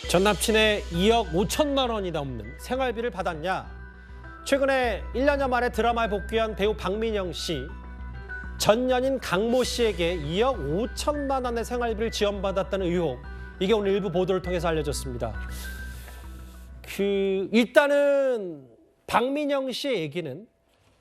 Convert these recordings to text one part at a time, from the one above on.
전 남친의 2억 5천만 원이 넘는 생활비를 받았냐? 최근에 1년여 만에 드라마에 복귀한 배우 박민영 씨. 전 연인 강모 씨에게 2억 5천만 원의 생활비를 지원받았다는 의혹. 이게 오늘 일부 보도를 통해서 알려졌습니다. 일단은 박민영 씨의 얘기는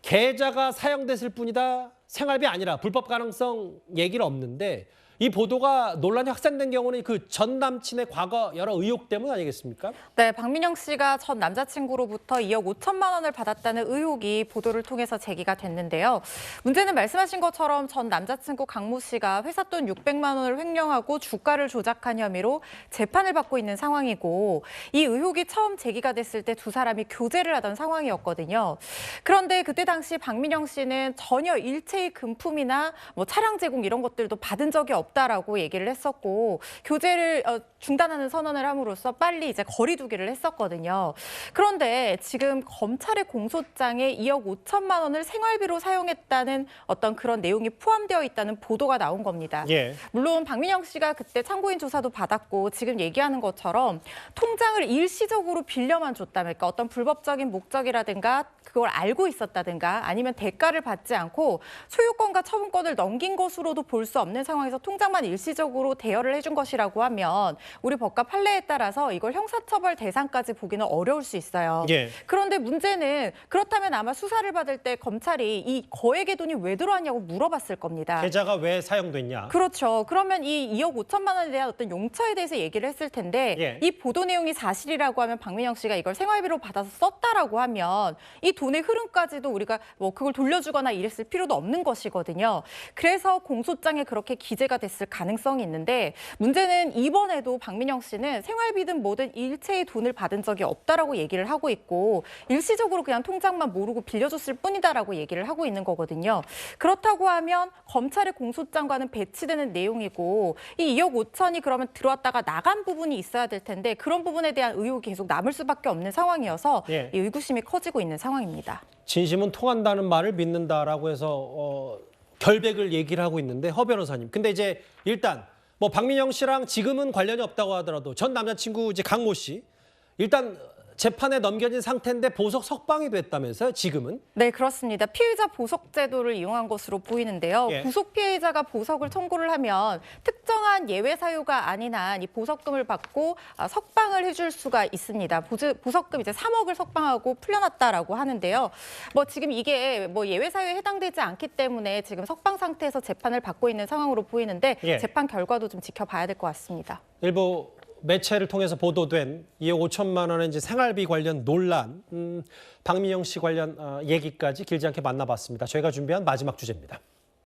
계좌가 사용됐을 뿐이다. 생활비 아니라 불법 가능성 얘기는 없는데 이 보도가 논란이 확산된 경우는 그 전 남친의 과거 여러 의혹 때문 아니겠습니까? 네, 박민영 씨가 전 남자친구로부터 2억 5천만 원을 받았다는 의혹이 보도를 통해서 제기가 됐는데요. 문제는 말씀하신 것처럼 전 남자친구 강모 씨가 회사 돈 600만 원을 횡령하고 주가를 조작한 혐의로 재판을 받고 있는 상황이고, 이 의혹이 처음 제기가 됐을 때 두 사람이 교제를 하던 상황이었거든요. 그런데 그때 당시 박민영 씨는 전혀 일체의 금품이나 차량 제공 이런 것들도 받은 적이 없다라고 얘기를 했었고, 교제를 중단하는 선언을 함으로써 빨리 이제 거리두기를 했었거든요. 그런데 지금 검찰의 공소장에 2억 5천만 원을 생활비로 사용했다는 어떤 그런 내용이 포함되어 있다는 보도가 나온 겁니다. 예. 물론 박민영 씨가 그때 참고인 조사도 받았고 지금 얘기하는 것처럼 통장을 일시적으로 빌려만 줬다면, 그러니까 어떤 불법적인 목적이라든가 그걸 알고 있었다든가 아니면 대가를 받지 않고 소유권과 처분권을 넘긴 것으로도 볼 수 없는 상황에서 통장만 일시적으로 대여를 해준 것이라고 하면 우리 법과 판례에 따라서 이걸 형사처벌 대상까지 보기는 어려울 수 있어요. 예. 그런데 문제는 그렇다면 아마 수사를 받을 때 검찰이 이 거액의 돈이 왜 들어왔냐고 물어봤을 겁니다. 계좌가 왜 사용됐냐? 그렇죠. 그러면 이 2억 5천만 원에 대한 어떤 용처에 대해서 얘기를 했을 텐데 예. 이 보도 내용이 사실이라고 하면 박민영 씨가 이걸 생활비로 받아서 썼다라고 하면 이 돈의 흐름까지도 우리가 그걸 돌려주거나 이랬을 필요도 없는 것이거든요. 그래서 공소장에 그렇게 기재가 됐을 가능성이 있는데, 문제는 이번에도 박민영 씨는 생활비든 뭐든 일체의 돈을 받은 적이 없다라고 얘기를 하고 있고, 일시적으로 그냥 통장만 모르고 빌려줬을 뿐이다라고 얘기를 하고 있는 거거든요. 그렇다고 하면 검찰의 공소장과는 배치되는 내용이고, 이 2억 5천이 그러면 들어왔다가 나간 부분이 있어야 될 텐데 그런 부분에 대한 의혹이 계속 남을 수밖에 없는 상황이어서 예. 이 의구심이 커지고 있는 상황입니다. 진심은 통한다는 말을 믿는다라고 해서 결백을 얘기를 하고 있는데, 허 변호사님. 근데 이제 일단 박민영 씨랑 지금은 관련이 없다고 하더라도 전 남자친구 이제 강모 씨 일단 재판에 넘겨진 상태인데 보석 석방이 됐다면서요, 지금은? 네, 그렇습니다. 피의자 보석 제도를 이용한 것으로 보이는데요. 예. 구속 피해자가 보석을 청구를 하면 특정한 예외 사유가 아닌 한 이 보석금을 받고 석방을 해줄 수가 있습니다. 보석금 이제 3억을 석방하고 풀려났다라고 하는데요. 지금 이게 예외 사유에 해당되지 않기 때문에 지금 석방 상태에서 재판을 받고 있는 상황으로 보이는데 예. 재판 결과도 좀 지켜봐야 될 것 같습니다. 일부 매체를 통해서 보도된 2억 5천만 원의 이제 생활비 관련 논란, 박민영 씨 관련 얘기까지 길지 않게 만나봤습니다. 저희가 준비한 마지막 주제입니다.